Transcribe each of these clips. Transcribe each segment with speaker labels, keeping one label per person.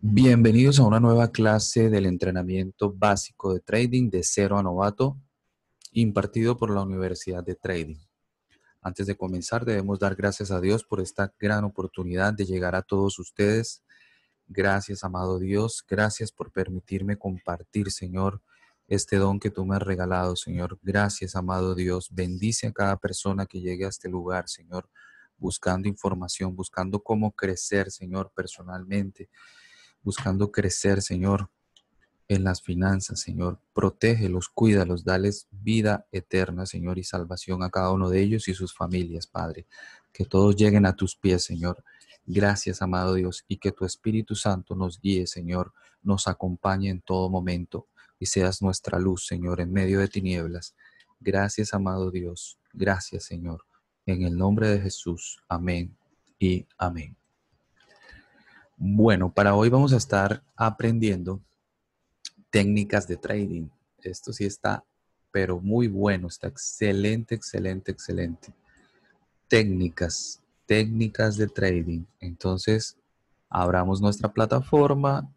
Speaker 1: Bienvenidos a una nueva clase del entrenamiento básico de trading de cero a novato, impartido por la Universidad de Trading. Antes de comenzar, debemos dar gracias a Dios por esta gran oportunidad de llegar a todos ustedes. Gracias, amado Dios. Gracias por permitirme compartir, Señor, este don que tú me has regalado, Señor. Gracias, amado Dios. Bendice a cada persona que llegue a este lugar, Señor, buscando información, buscando cómo crecer, Señor, personalmente, buscando crecer, Señor, en las finanzas, Señor. Protégelos, cuídalos, dales vida eterna, Señor, y salvación a cada uno de ellos y sus familias, Padre. Que todos lleguen a tus pies, Señor. Gracias, amado Dios, y que tu Espíritu Santo nos guíe, Señor, nos acompañe en todo momento y seas nuestra luz, Señor, en medio de tinieblas. Gracias, amado Dios. Gracias, Señor. En el nombre de Jesús. Amén y amén. Bueno, para hoy vamos a estar aprendiendo técnicas de trading. Esto sí está, pero muy bueno, está excelente, excelente, excelente. Técnicas de trading. Entonces, abramos nuestra plataforma.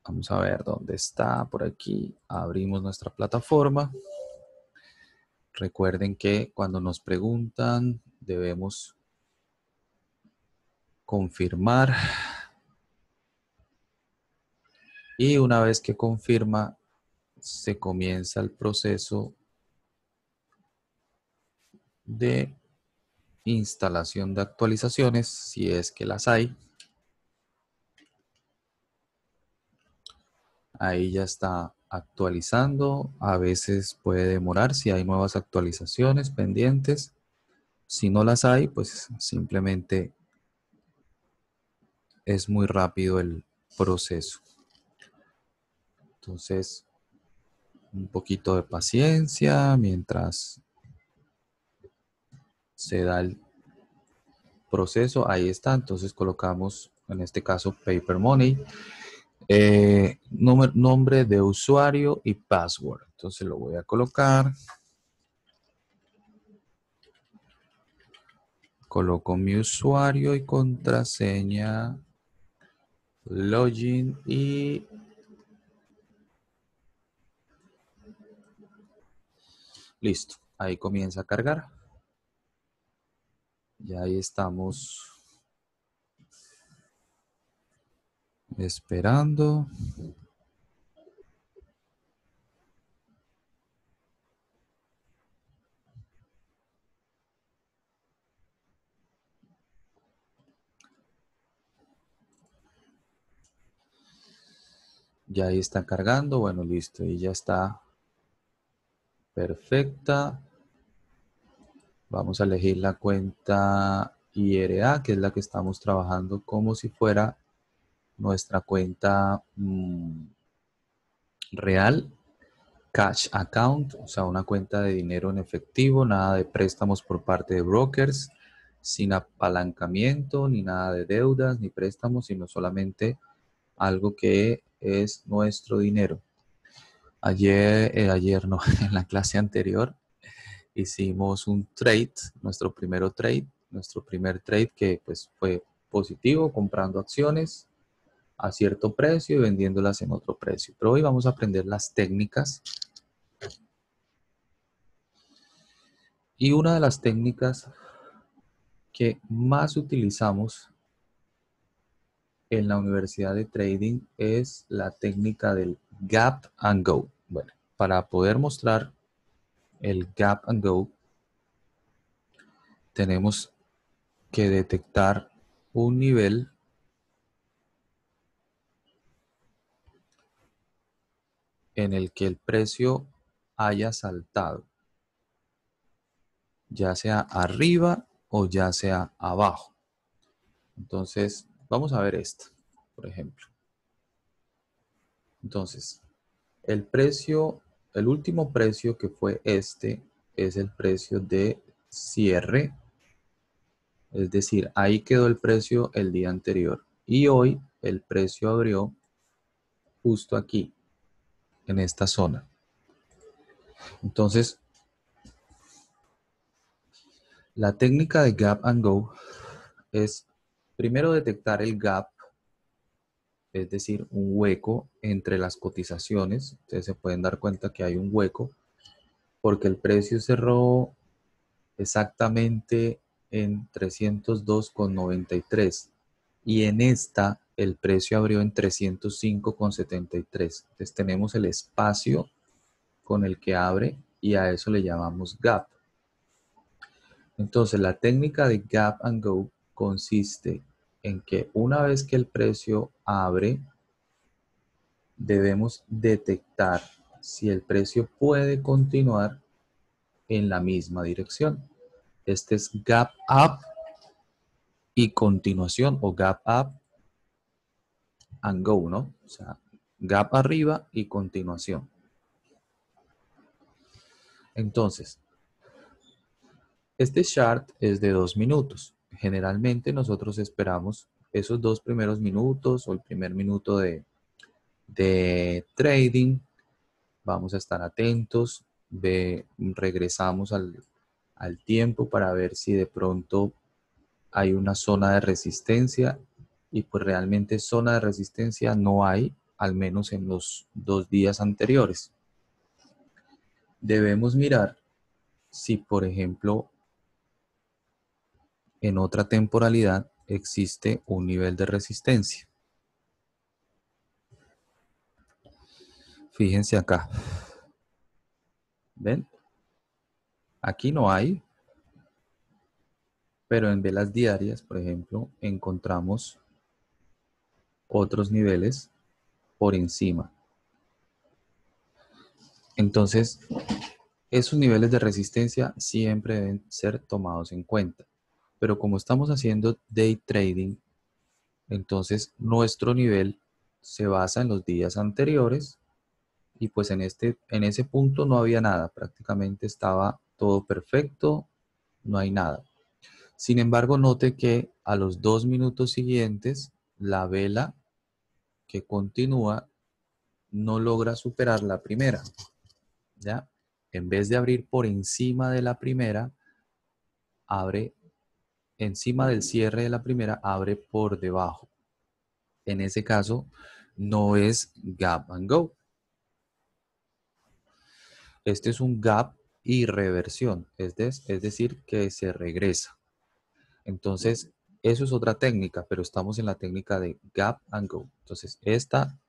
Speaker 1: Vamos a ver dónde está, por aquí. Abrimos nuestra plataforma. Recuerden que cuando nos preguntan, debemos confirmar. Y una vez que confirma, se comienza el proceso de instalación de actualizaciones, si es que las hay. Ahí ya está actualizando. A veces puede demorar si hay nuevas actualizaciones pendientes. Si no las hay, pues simplemente es muy rápido el proceso. Entonces, un poquito de paciencia mientras se da el proceso. Ahí está. Entonces colocamos, en este caso, Paper Money. Nombre de usuario y password. Entonces lo voy a colocar. Coloco mi usuario y contraseña, login y listo. Ahí comienza a cargar. Ya ahí estamos esperando. Ya ahí está cargando. Bueno, listo. Y ya está perfecta. Vamos a elegir la cuenta IRA, que es la que estamos trabajando como si fuera nuestra cuenta real. Cash account, o sea, una cuenta de dinero en efectivo, nada de préstamos por parte de brokers, sin apalancamiento, ni nada de deudas, ni préstamos, sino solamente algo que es nuestro dinero. Ayer no, en la clase anterior hicimos un trade, nuestro primer trade que pues fue positivo, comprando acciones a cierto precio y vendiéndolas en otro precio. Pero hoy vamos a aprender las técnicas. Y una de las técnicas que más utilizamos en la Universidad de Trading es la técnica del Gap and Go. Bueno, para poder mostrar el Gap and Go, tenemos que detectar un nivel en el que el precio haya saltado, ya sea arriba o ya sea abajo. Entonces, vamos a ver esto, por ejemplo. Entonces, el último precio que fue este es el precio de cierre, es decir, ahí quedó el precio el día anterior y hoy el precio abrió justo aquí, en esta zona. Entonces, la técnica de Gap and Go es primero detectar el gap es decir, un hueco entre las cotizaciones. Ustedes se pueden dar cuenta que hay un hueco porque el precio cerró exactamente en 302,93 y en esta el precio abrió en 305,73. Entonces tenemos el espacio con el que abre y a eso le llamamos gap. Entonces la técnica de gap and go consiste en que una vez que el precio abre, debemos detectar si el precio puede continuar en la misma dirección. Este es gap up y continuación, o gap up and go, ¿no? O sea, gap arriba y continuación. Entonces, este chart es de 2 minutos. Generalmente nosotros esperamos esos 2 primeros minutos o el primer minuto de trading. Vamos a estar atentos. Regresamos al tiempo para ver si de pronto hay una zona de resistencia y pues realmente zona de resistencia no hay, al menos en los 2 días anteriores. Debemos mirar si, por ejemplo, en otra temporalidad existe un nivel de resistencia. Fíjense acá. ¿Ven? Aquí no hay, pero en velas diarias, por ejemplo, encontramos otros niveles por encima. Entonces, esos niveles de resistencia siempre deben ser tomados en cuenta. Pero como estamos haciendo day trading, entonces nuestro nivel se basa en los días anteriores y pues en ese punto no había nada, prácticamente estaba todo perfecto, no hay nada. Sin embargo, note que a los 2 minutos siguientes, la vela que continúa no logra superar la primera, ¿ya? En vez de abrir por encima de la primera, abre encima del cierre de la primera, abre por debajo. En ese caso, no es gap and go. Este es un gap y reversión, es decir, que se regresa. Entonces, eso es otra técnica, pero estamos en la técnica de gap and go. Entonces, esta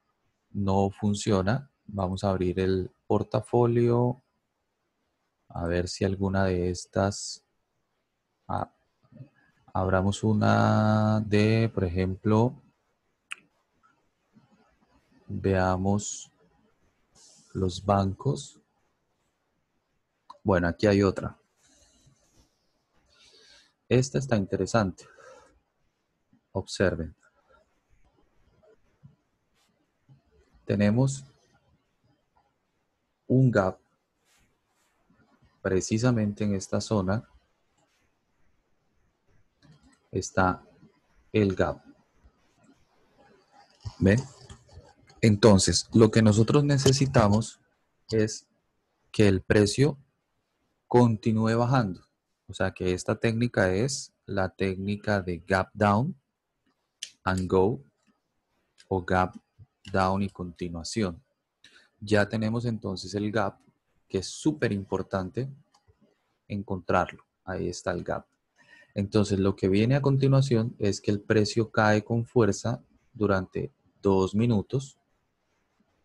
Speaker 1: no funciona. Vamos a abrir el portafolio, a ver si alguna de estas... abramos una de, por ejemplo, veamos los bancos. Bueno, aquí hay otra. Esta está interesante. Observen. Tenemos un gap precisamente en esta zona. Está el gap. ¿Ven? Entonces, lo que nosotros necesitamos es que el precio continúe bajando. O sea que esta técnica es la técnica de gap down and go o gap down y continuación. Ya tenemos entonces el gap, que es súper importante encontrarlo. Ahí está el gap. Entonces lo que viene a continuación es que el precio cae con fuerza durante 2 minutos.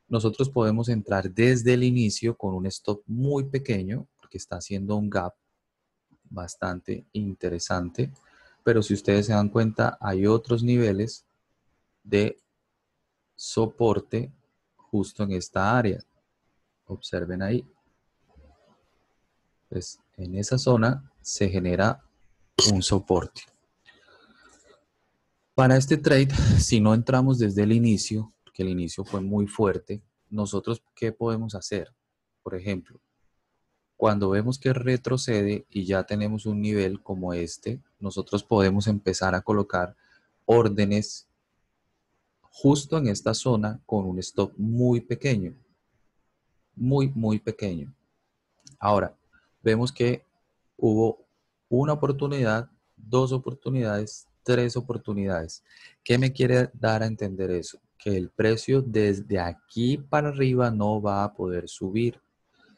Speaker 1: Nosotros podemos entrar desde el inicio con un stop muy pequeño, porque está haciendo un gap bastante interesante. Pero si ustedes se dan cuenta, hay otros niveles de soporte justo en esta área. Observen ahí. Pues en esa zona se genera un soporte. Para este trade, si no entramos desde el inicio, porque el inicio fue muy fuerte, nosotros, ¿qué podemos hacer? Por ejemplo, cuando vemos que retrocede y ya tenemos un nivel como este, nosotros podemos empezar a colocar órdenes justo en esta zona con un stop muy pequeño. Muy pequeño. Ahora, vemos que hubo una oportunidad, 2 oportunidades, 3 oportunidades. ¿Qué me quiere dar a entender eso? que el precio desde aquí para arriba no va a poder subir.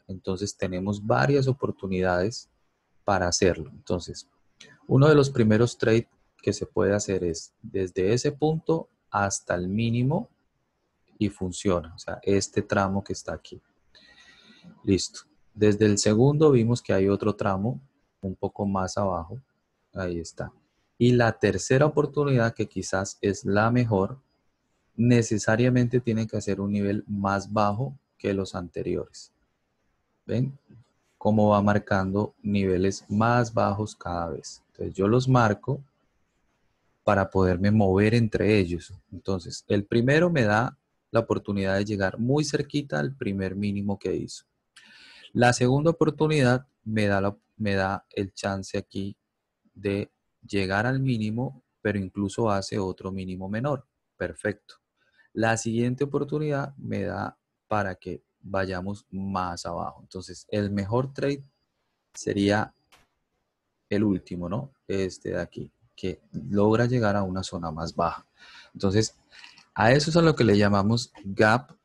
Speaker 1: Entonces tenemos varias oportunidades para hacerlo. Entonces, uno de los primeros trades que se puede hacer es desde ese punto hasta el mínimo y funciona. O sea, este tramo que está aquí. Listo. Desde el segundo vimos que hay otro tramo un poco más abajo. Ahí está. Y la tercera oportunidad, que quizás es la mejor, necesariamente tiene que hacer un nivel más bajo que los anteriores. ¿Ven? Cómo va marcando niveles más bajos cada vez. Entonces yo los marco para poderme mover entre ellos. Entonces, el primero me da la oportunidad de llegar muy cerquita al primer mínimo que hizo. La segunda oportunidad me da el chance aquí de llegar al mínimo, pero incluso hace otro mínimo menor. Perfecto. La siguiente oportunidad me da para que vayamos más abajo. Entonces, el mejor trade sería el último, ¿no? Este de aquí, que logra llegar a una zona más baja. Entonces, a eso es a lo que le llamamos gap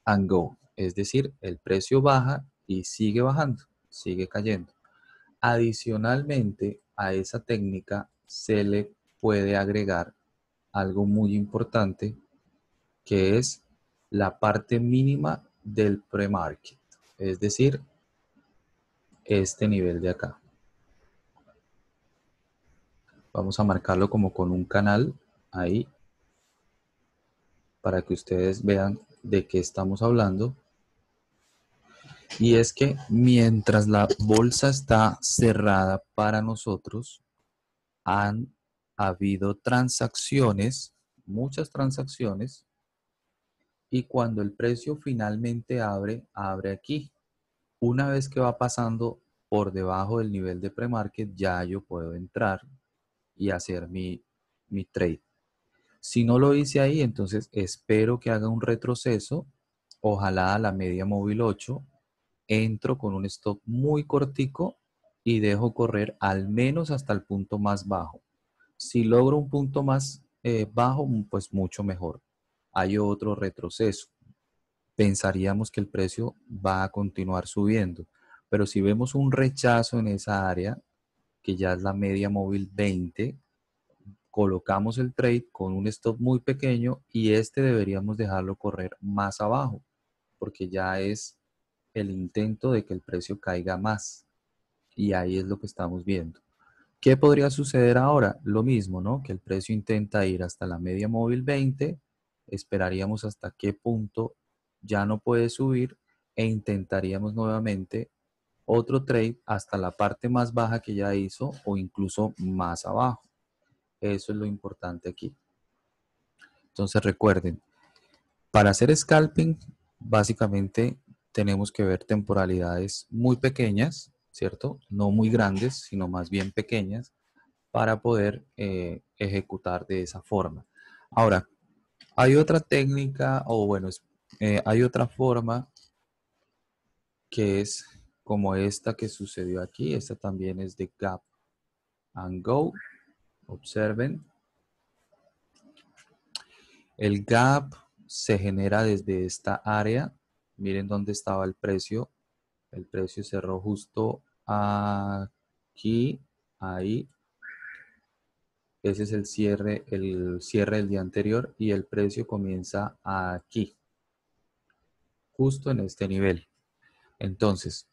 Speaker 1: and go. Es decir, el precio baja y sigue bajando, sigue cayendo. Adicionalmente, a esa técnica se le puede agregar algo muy importante, que es la parte mínima del pre-market. Es decir, este nivel de acá. Vamos a marcarlo como con un canal ahí para que ustedes vean de qué estamos hablando. Y es que mientras la bolsa está cerrada para nosotros, han habido transacciones, muchas transacciones, y cuando el precio finalmente abre, abre aquí. Una vez que va pasando por debajo del nivel de premarket, ya yo puedo entrar y hacer mi trade. Si no lo hice ahí, entonces espero que haga un retroceso, ojalá a la media móvil 8, entro con un stop muy cortico y dejo correr al menos hasta el punto más bajo. Si logro un punto más bajo, pues mucho mejor. Hay otro retroceso. Pensaríamos que el precio va a continuar subiendo, pero si vemos un rechazo en esa área, que ya es la media móvil 20, colocamos el trade con un stop muy pequeño y este deberíamos dejarlo correr más abajo, porque ya es el intento de que el precio caiga más. Y ahí es lo que estamos viendo. ¿Qué podría suceder ahora? Lo mismo, ¿no? Que el precio intenta ir hasta la media móvil 20, esperaríamos hasta qué punto ya no puede subir e intentaríamos nuevamente otro trade hasta la parte más baja que ya hizo o incluso más abajo. Eso es lo importante aquí. Entonces recuerden, para hacer scalping, básicamente tenemos que ver temporalidades muy pequeñas, ¿cierto? No muy grandes, sino más bien pequeñas, para poder ejecutar de esa forma. Ahora, hay otra técnica, o bueno, hay otra forma que es como esta que sucedió aquí. Esta también es de gap and go. Observen. El gap se genera desde esta área. Miren dónde estaba el precio. El precio cerró justo aquí, ahí. Ese es el cierre del día anterior y el precio comienza aquí, justo en este nivel. Entonces,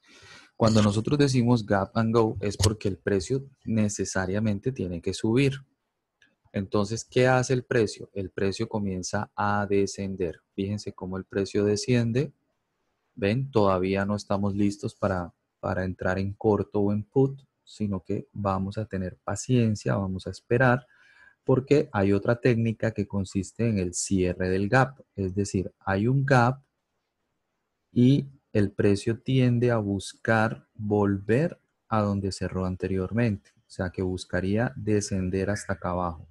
Speaker 1: cuando nosotros decimos gap and go es porque el precio necesariamente tiene que subir. Entonces, ¿qué hace el precio? El precio comienza a descender. Fíjense cómo el precio desciende. ¿Ven? Todavía no estamos listos para entrar en corto o en put, sino que vamos a tener paciencia, vamos a esperar, porque hay otra técnica que consiste en el cierre del gap. Es decir, hay un gap y el precio tiende a buscar volver a donde cerró anteriormente. O sea, que buscaría descender hasta acá abajo.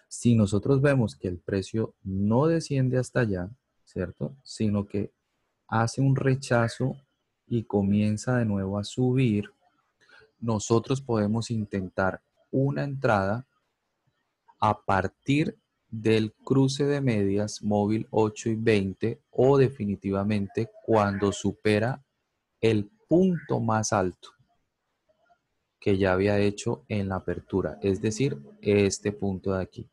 Speaker 1: Si nosotros vemos que el precio no desciende hasta allá, ¿cierto? Sino que hace un rechazo y comienza de nuevo a subir, nosotros podemos intentar una entrada a partir del cruce de medias móvil 8 y 20 o definitivamente cuando supera el punto más alto que ya había hecho en la apertura, es decir, este punto de aquí.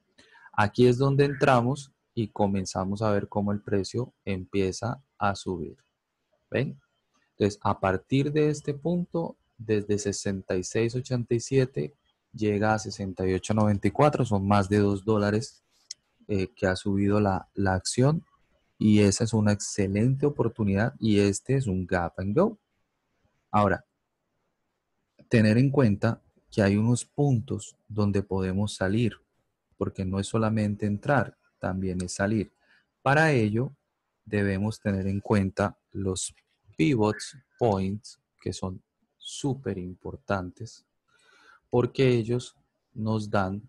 Speaker 1: Aquí es donde entramos y comenzamos a ver cómo el precio empieza a subir. ¿Ven? Entonces, a partir de este punto, desde 66.87 llega a 68.94, son más de $2 que ha subido la acción y esa es una excelente oportunidad y este es un gap and go. Ahora, tener en cuenta que hay unos puntos donde podemos salir, porque no es solamente entrar, también es salir. Para ello, debemos tener en cuenta los pivots points, que son súper importantes, porque ellos nos dan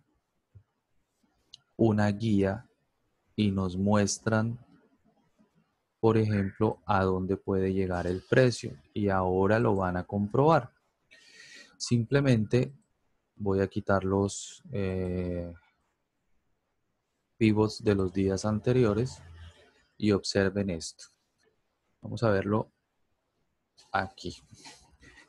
Speaker 1: una guía y nos muestran, por ejemplo, a dónde puede llegar el precio. Y ahora lo van a comprobar. Simplemente voy a quitar los pivots de los días anteriores y observen esto. Vamos a verlo aquí.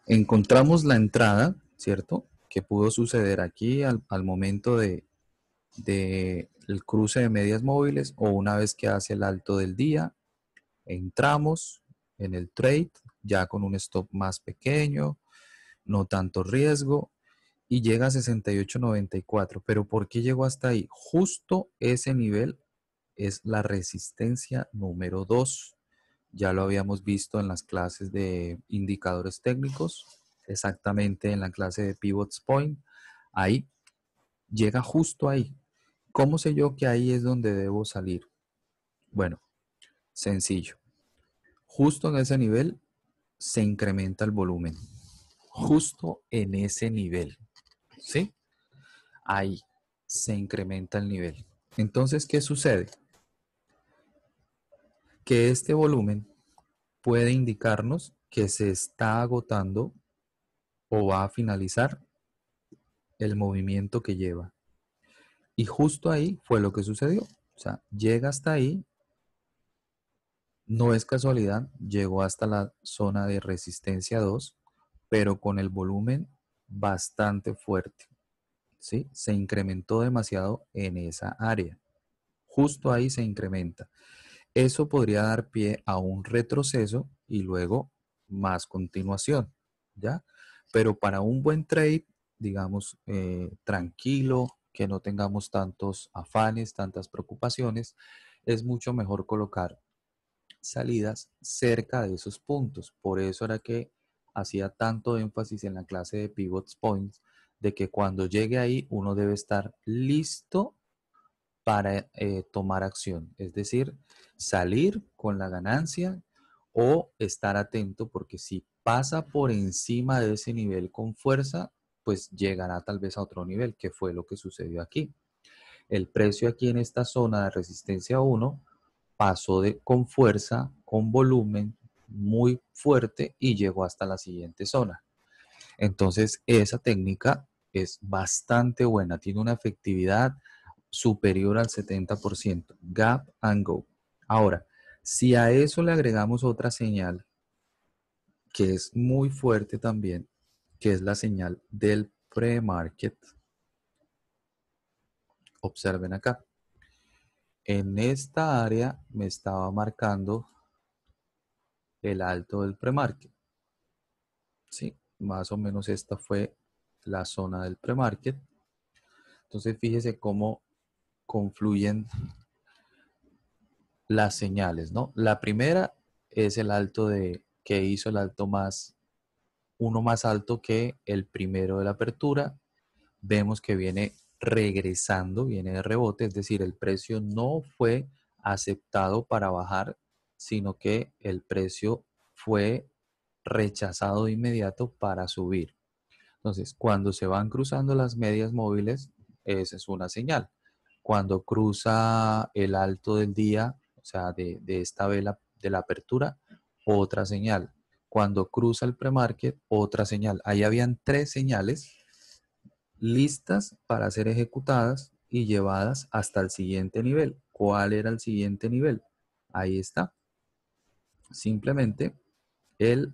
Speaker 1: Encontramos la entrada, ¿cierto? Que pudo suceder aquí al momento de el cruce de medias móviles o una vez que hace el alto del día. Entramos en el trade ya con un stop más pequeño, no tanto riesgo y llega a 68.94. Pero ¿por qué llegó hasta ahí? Justo ese nivel es la resistencia número 2. Ya lo habíamos visto en las clases de indicadores técnicos, exactamente en la clase de Pivots Point. Ahí, llega justo ahí. ¿Cómo sé yo que ahí es donde debo salir? Bueno, sencillo. Justo en ese nivel se incrementa el volumen. Justo en ese nivel. ¿Sí? Ahí se incrementa el nivel. Entonces, ¿qué sucede? Que este volumen puede indicarnos que se está agotando o va a finalizar el movimiento que lleva. Y justo ahí fue lo que sucedió. O sea, llega hasta ahí, no es casualidad, llegó hasta la zona de resistencia 2, pero con el volumen bastante fuerte. ¿Sí? Se incrementó demasiado en esa área. Justo ahí se incrementa. Eso podría dar pie a un retroceso y luego más continuación, ¿ya? Pero para un buen trade, digamos, tranquilo, que no tengamos tantos afanes, tantas preocupaciones, es mucho mejor colocar salidas cerca de esos puntos. Por eso era que hacía tanto énfasis en la clase de Pivots Points, de que cuando llegue ahí uno debe estar listo para tomar acción, es decir, salir con la ganancia o estar atento porque si pasa por encima de ese nivel con fuerza, pues llegará tal vez a otro nivel, que fue lo que sucedió aquí. El precio aquí en esta zona de resistencia 1 pasó con fuerza, con volumen muy fuerte y llegó hasta la siguiente zona. Entonces, esa técnica es bastante buena, tiene una efectividad superior al 70%, gap and go. Ahora, si a eso le agregamos otra señal que es muy fuerte también, que es la señal del pre-market, observen acá. En esta área me estaba marcando el alto del pre-market. ¿Sí? Más o menos esta fue la zona del pre-market. Entonces fíjese cómo confluyen las señales, ¿no? La primera es el alto que hizo el alto uno más alto que el primero de la apertura. Vemos que viene regresando, viene de rebote, es decir, el precio no fue aceptado para bajar, sino que el precio fue rechazado de inmediato para subir. Entonces, cuando se van cruzando las medias móviles, esa es una señal. Cuando cruza el alto del día, o sea, de esta vela de la apertura, otra señal. Cuando cruza el premarket, otra señal. Ahí habían tres señales listas para ser ejecutadas y llevadas hasta el siguiente nivel. ¿Cuál era el siguiente nivel? Ahí está. Simplemente el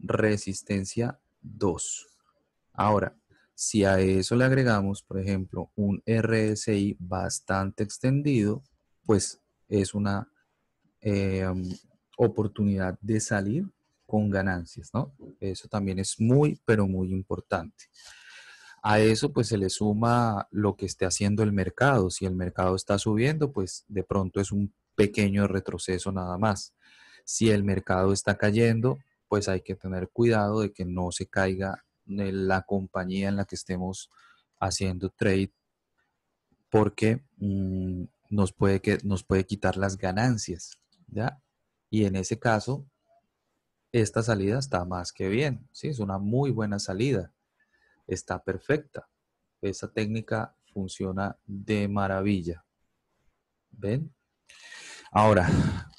Speaker 1: resistencia 2. Ahora, si a eso le agregamos, por ejemplo, un RSI bastante extendido, pues es una eh, oportunidad de salir con ganancias, ¿no? Eso también es muy, pero muy importante. A eso pues se le suma lo que esté haciendo el mercado. Si el mercado está subiendo, pues de pronto es un pequeño retroceso nada más. Si el mercado está cayendo, pues hay que tener cuidado de que no se caiga la compañía en la que estemos haciendo trade porque nos puede quitar las ganancias, ¿ya? Y en ese caso, esta salida está más que bien, ¿sí? Es una muy buena salida, está perfecta. Esa técnica funciona de maravilla, ¿ven? Ahora,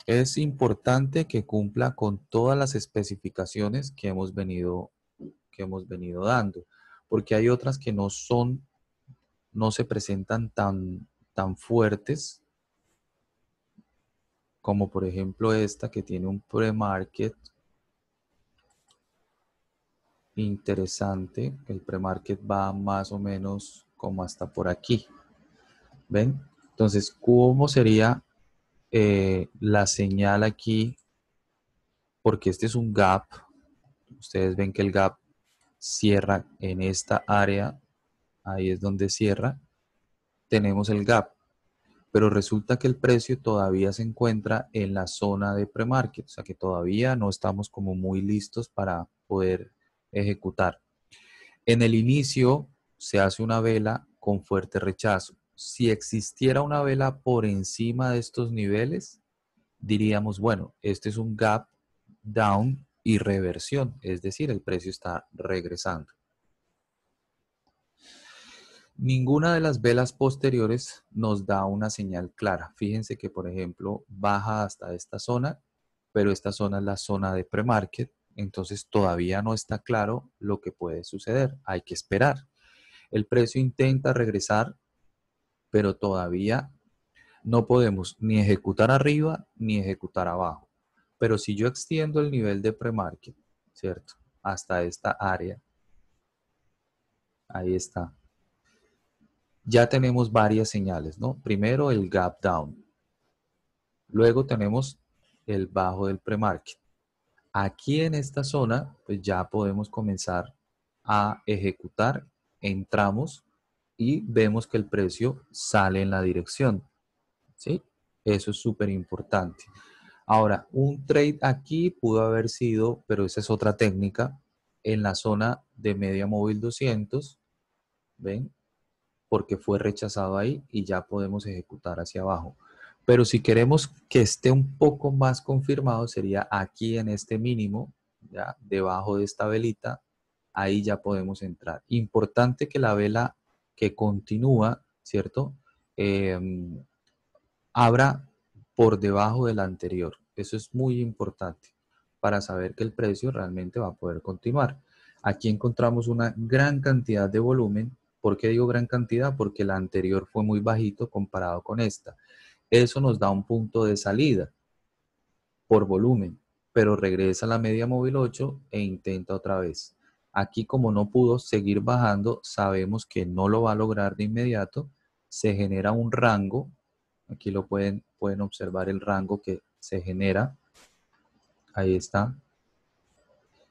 Speaker 1: es importante que cumpla con todas las especificaciones que hemos venido dando, porque hay otras que no se presentan tan fuertes como por ejemplo esta que tiene un pre-market interesante. El pre-market va más o menos como hasta por aquí. ¿Ven? Entonces, ¿cómo sería la señal aquí? Porque este es un gap. Ustedes ven que el gap cierra en esta área. Ahí es donde cierra. Tenemos el gap. Pero resulta que el precio todavía se encuentra en la zona de pre-market. O sea que todavía no estamos como muy listos para poder ejecutar. En el inicio se hace una vela con fuerte rechazo. Si existiera una vela por encima de estos niveles, diríamos, bueno, este es un gap down y reversión, es decir, el precio está regresando. Ninguna de las velas posteriores nos da una señal clara. Fíjense que, por ejemplo, baja hasta esta zona, pero esta zona es la zona de pre-market, entonces todavía no está claro lo que puede suceder. Hay que esperar. El precio intenta regresar, pero todavía no podemos ni ejecutar arriba ni ejecutar abajo. Pero si yo extiendo el nivel de pre-market, ¿cierto? Hasta esta área, ahí está. Ya tenemos varias señales, ¿no? Primero el gap down. Luego tenemos el bajo del pre-market. Aquí en esta zona, pues ya podemos comenzar a ejecutar. Entramos y vemos que el precio sale en la dirección. ¿Sí? Eso es súper importante. Ahora, un trade aquí pudo haber sido, pero esa es otra técnica, en la zona de media móvil 200, ¿ven? Porque fue rechazado ahí y ya podemos ejecutar hacia abajo. Pero si queremos que esté un poco más confirmado, sería aquí en este mínimo, ya debajo de esta velita, ahí ya podemos entrar. Importante que la vela que continúa, ¿cierto? Eh, abra por debajo de la anterior. Eso es muy importante para saber que el precio realmente va a poder continuar. Aquí encontramos una gran cantidad de volumen. ¿Por qué digo gran cantidad? Porque la anterior fue muy bajito comparado con esta. Eso nos da un punto de salida por volumen, pero regresa a la media móvil 8 e intenta otra vez. Aquí como no pudo seguir bajando, sabemos que no lo va a lograr de inmediato. Se genera un rango. Aquí lo pueden observar el rango que se genera. Ahí está.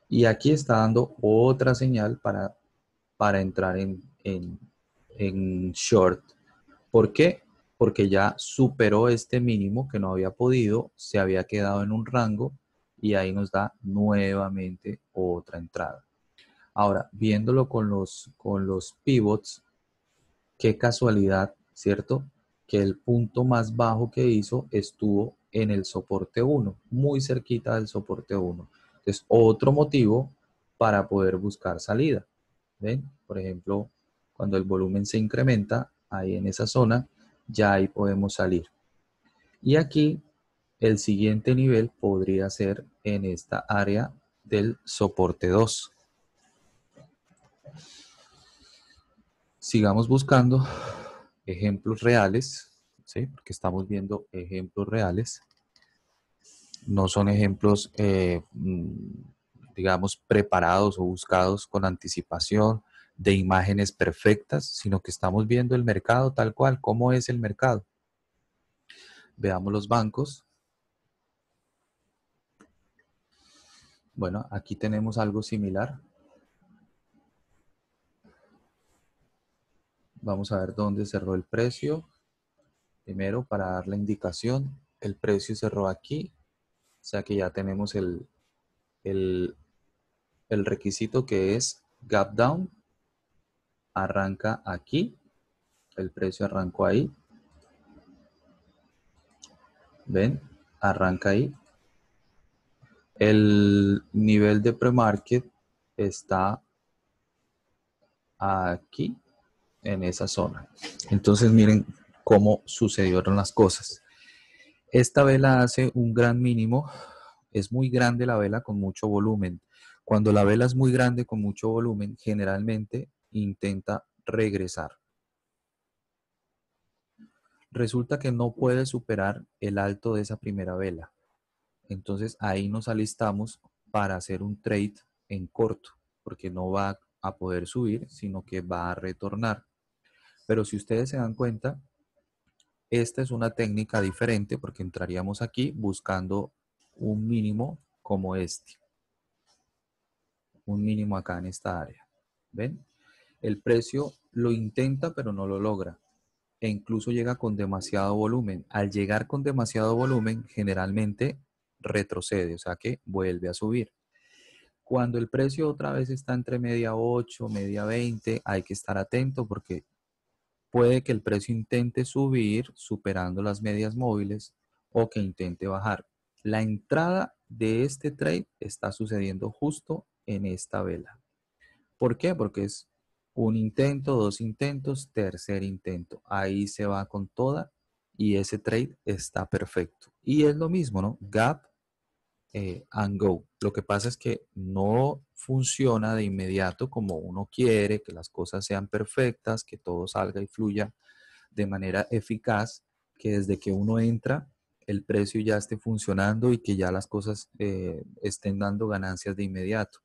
Speaker 1: Y aquí está dando otra señal para entrar en short. ¿Por qué? Porque ya superó este mínimo que no había podido, se había quedado en un rango y ahí nos da nuevamente otra entrada. Ahora, viéndolo con los pivots, qué casualidad, ¿cierto? Que el punto más bajo que hizo estuvo en el soporte 1, muy cerquita del soporte 1. Entonces, otro motivo para poder buscar salida. ¿Ven? Por ejemplo, cuando el volumen se incrementa, ahí en esa zona, ya ahí podemos salir. Y aquí, el siguiente nivel podría ser en esta área del soporte 2. Sigamos buscando. ejemplos reales, ¿sí? Porque estamos viendo ejemplos reales. No son ejemplos, digamos, preparados o buscados con anticipación de imágenes perfectas, sino que estamos viendo el mercado tal cual, cómo es el mercado. Veamos los bancos. Bueno, aquí tenemos algo similar. Vamos a ver dónde cerró el precio. Primero, para dar la indicación, el precio cerró aquí, o sea que ya tenemos el, el requisito que es gap down. Arranca aquí, el precio arrancó ahí. ¿Ven? Arranca ahí. El nivel de pre-market está aquí, en esa zona. Entonces miren cómo sucedieron las cosas. Esta vela hace un gran mínimo. Es muy grande la vela con mucho volumen. Cuando la vela es muy grande con mucho volumen, generalmente intenta regresar. Resulta que no puede superar el alto de esa primera vela. Entonces ahí nos alistamos para hacer un trade en corto, porque no va a poder subir, sino que va a retornar. Pero si ustedes se dan cuenta, esta es una técnica diferente porque entraríamos aquí buscando un mínimo como este. Un mínimo acá en esta área. ¿Ven? El precio lo intenta pero no lo logra. E incluso llega con demasiado volumen. Al llegar con demasiado volumen, generalmente retrocede, o sea que vuelve a subir. Cuando el precio otra vez está entre media 8, media 20, hay que estar atento porque puede que el precio intente subir superando las medias móviles o que intente bajar. La entrada de este trade está sucediendo justo en esta vela. ¿Por qué? Porque es un intento, dos intentos, tercer intento. Ahí se va con toda y ese trade está perfecto. Y es lo mismo, ¿no? Gap and go. Lo que pasa es que no funciona de inmediato como uno quiere, que las cosas sean perfectas, que todo salga y fluya de manera eficaz, que desde que uno entra el precio ya esté funcionando y que ya las cosas estén dando ganancias de inmediato.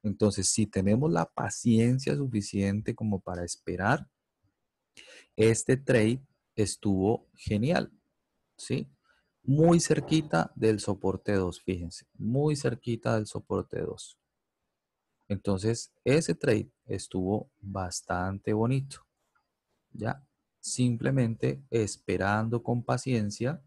Speaker 1: Entonces, si tenemos la paciencia suficiente como para esperar, este trade estuvo genial, ¿sí? Muy cerquita del soporte 2, fíjense, muy cerquita del soporte 2. Entonces, ese trade estuvo bastante bonito, ¿ya? Simplemente esperando con paciencia.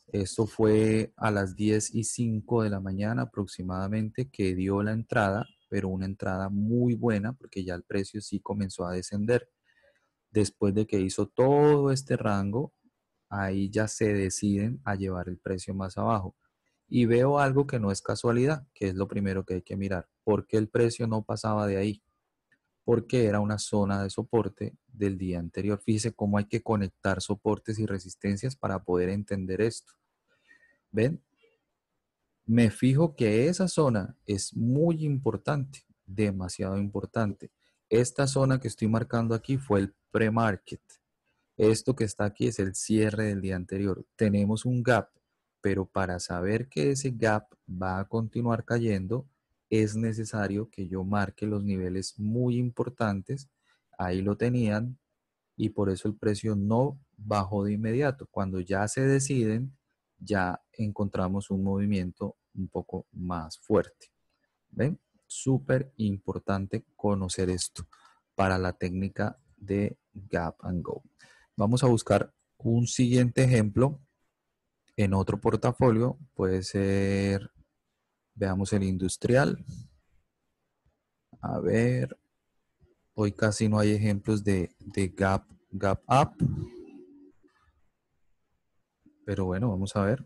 Speaker 1: Esto fue a las 10:05 de la mañana aproximadamente que dio la entrada, pero una entrada muy buena porque ya el precio sí comenzó a descender. Después de que hizo todo este rango, ahí ya se deciden a llevar el precio más abajo. Y veo algo que no es casualidad, que es lo primero que hay que mirar. ¿Por qué el precio no pasaba de ahí? Porque era una zona de soporte del día anterior. Fíjese cómo hay que conectar soportes y resistencias para poder entender esto. ¿Ven? Me fijo que esa zona es muy importante, demasiado importante. Esta zona que estoy marcando aquí fue el pre-market. Esto que está aquí es el cierre del día anterior. Tenemos un gap, pero para saber que ese gap va a continuar cayendo, es necesario que yo marque los niveles muy importantes. Ahí lo tenían y por eso el precio no bajó de inmediato. Cuando ya se deciden, ya encontramos un movimiento un poco más fuerte. ¿Ven? Súper importante conocer esto para la técnica de Gap and Go. Vamos a buscar un siguiente ejemplo en otro portafolio. Puede ser, veamos el industrial. A ver, hoy casi no hay ejemplos de Gap Up. Pero bueno, vamos a ver.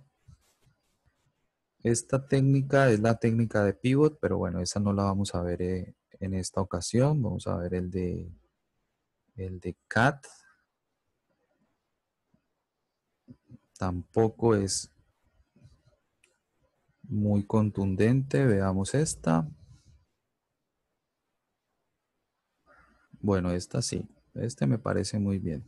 Speaker 1: Esta técnica es la técnica de pivot, pero bueno, esa no la vamos a ver en esta ocasión. Vamos a ver el de CAT. Tampoco es muy contundente. Veamos esta. Bueno, esta sí. Este me parece muy bien.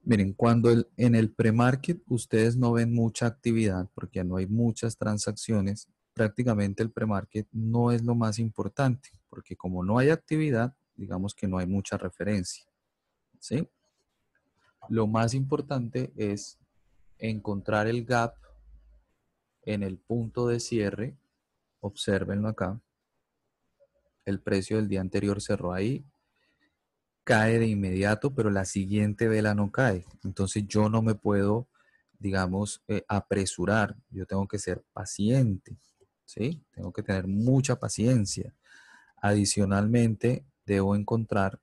Speaker 1: Miren, cuando en el pre-market ustedes no ven mucha actividad porque no hay muchas transacciones, prácticamente el pre-market no es lo más importante, porque como no hay actividad, digamos que no hay mucha referencia, ¿sí? Lo más importante es encontrar el gap en el punto de cierre. Obsérvenlo acá. El precio del día anterior cerró ahí, cae de inmediato, pero la siguiente vela no cae. Entonces yo no me puedo, digamos, apresurar. Yo tengo que ser paciente, ¿sí? Tengo que tener mucha paciencia. Adicionalmente, debo encontrar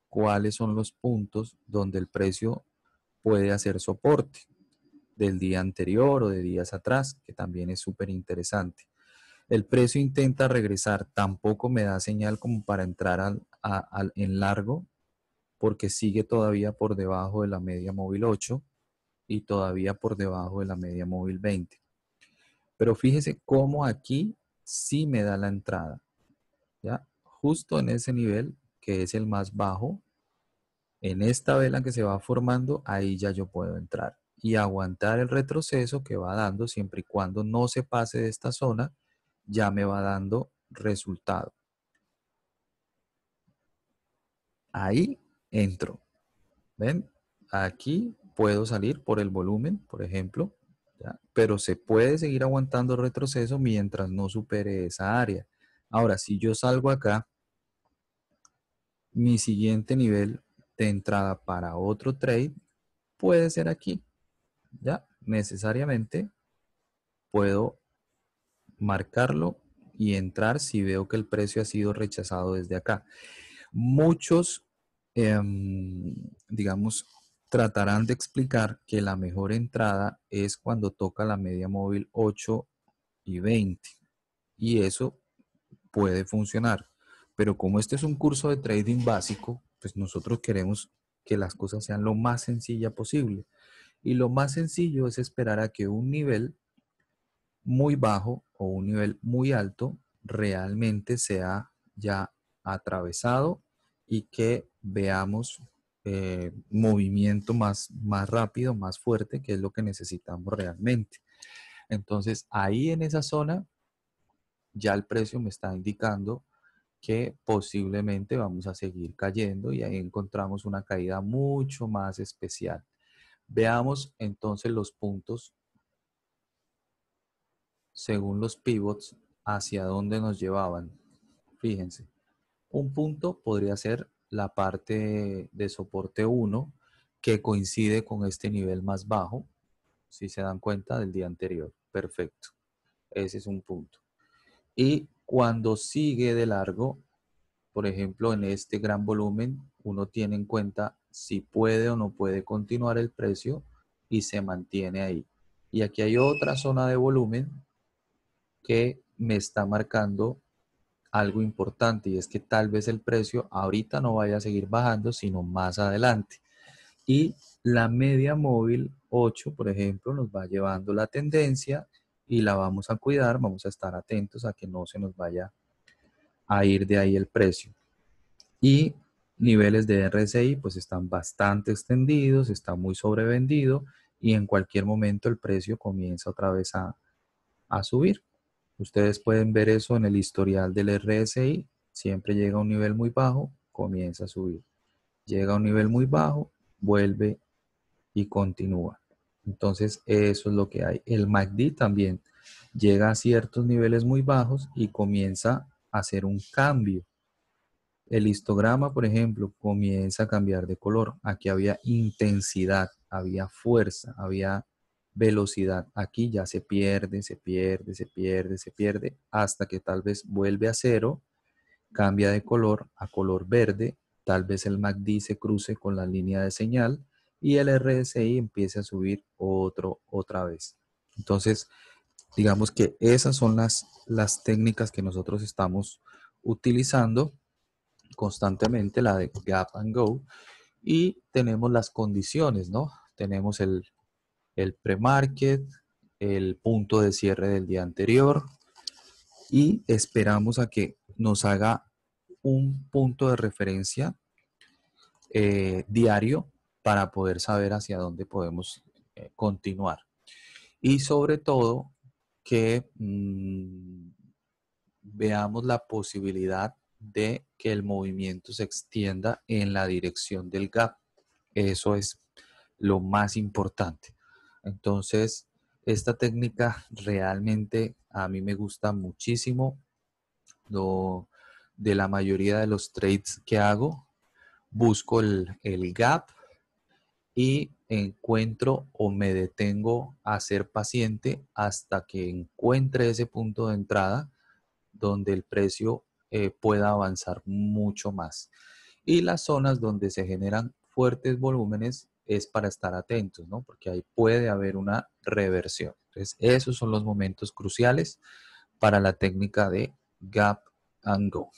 Speaker 1: cuáles son los puntos donde el precio puede hacer soporte del día anterior o de días atrás, que también es súper interesante. El precio intenta regresar, tampoco me da señal como para entrar en largo, porque sigue todavía por debajo de la media móvil 8 y todavía por debajo de la media móvil 20. Pero fíjese cómo aquí sí me da la entrada, ¿ya? Justo en ese nivel, que es el más bajo, en esta vela que se va formando, ahí ya yo puedo entrar y aguantar el retroceso que va dando siempre y cuando no se pase de esta zona, ya me va dando resultado. Ahí entro. ¿Ven? Aquí puedo salir por el volumen, por ejemplo, ¿ya? Pero se puede seguir aguantando el retroceso mientras no supere esa área. Ahora, si yo salgo acá, mi siguiente nivel de entrada para otro trade puede ser aquí, ¿ya? Necesariamente puedo marcarlo y entrar si veo que el precio ha sido rechazado desde acá. Muchos, digamos, tratarán de explicar que la mejor entrada es cuando toca la media móvil 8 y 20. Y eso puede funcionar. Pero como este es un curso de trading básico, pues nosotros queremos que las cosas sean lo más sencilla posible. Y lo más sencillo es esperar a que un nivel muy bajo o un nivel muy alto realmente sea ya atravesado y que veamos movimiento más rápido, más fuerte, que es lo que necesitamos realmente. Entonces ahí en esa zona ya el precio me está indicando que posiblemente vamos a seguir cayendo y ahí encontramos una caída mucho más especial. Veamos entonces los puntos según los pivots hacia dónde nos llevaban. Fíjense, un punto podría ser la parte de soporte 1 que coincide con este nivel más bajo, si se dan cuenta del día anterior. Perfecto, ese es un punto. Y cuando sigue de largo, por ejemplo, en este gran volumen, uno tiene en cuenta si puede o no puede continuar el precio y se mantiene ahí. Y aquí hay otra zona de volumen que me está marcando algo importante y es que tal vez el precio ahorita no vaya a seguir bajando, sino más adelante. Y la media móvil 8, por ejemplo, nos va llevando la tendencia y la vamos a cuidar, vamos a estar atentos a que no se nos vaya a ir de ahí el precio. Y niveles de RSI pues están bastante extendidos, está muy sobrevendido y en cualquier momento el precio comienza otra vez a subir. Ustedes pueden ver eso en el historial del RSI. Siempre llega a un nivel muy bajo, comienza a subir. Llega a un nivel muy bajo, vuelve y continúa. Entonces, eso es lo que hay. El MACD también llega a ciertos niveles muy bajos y comienza a hacer un cambio. El histograma, por ejemplo, comienza a cambiar de color. Aquí había intensidad, había fuerza, había velocidad. Aquí ya se pierde, se pierde, se pierde, se pierde, hasta que tal vez vuelve a cero, cambia de color a color verde, tal vez el MACD se cruce con la línea de señal y el RSI empiece a subir otra vez. Entonces, digamos que esas son las técnicas que nosotros estamos utilizando constantemente, la de Gap and Go, y tenemos las condiciones, ¿no? Tenemos el pre-market, el punto de cierre del día anterior y esperamos a que nos haga un punto de referencia diario para poder saber hacia dónde podemos continuar. Y sobre todo que veamos la posibilidad de que el movimiento se extienda en la dirección del gap. Eso es lo más importante. Entonces, esta técnica realmente a mí me gusta muchísimo. De la mayoría de los trades que hago, busco el gap y encuentro o me detengo a ser paciente hasta que encuentre ese punto de entrada donde el precio pueda avanzar mucho más. Y las zonas donde se generan fuertes volúmenes es para estar atentos, ¿no? Porque ahí puede haber una reversión. Entonces, esos son los momentos cruciales para la técnica de gap and go.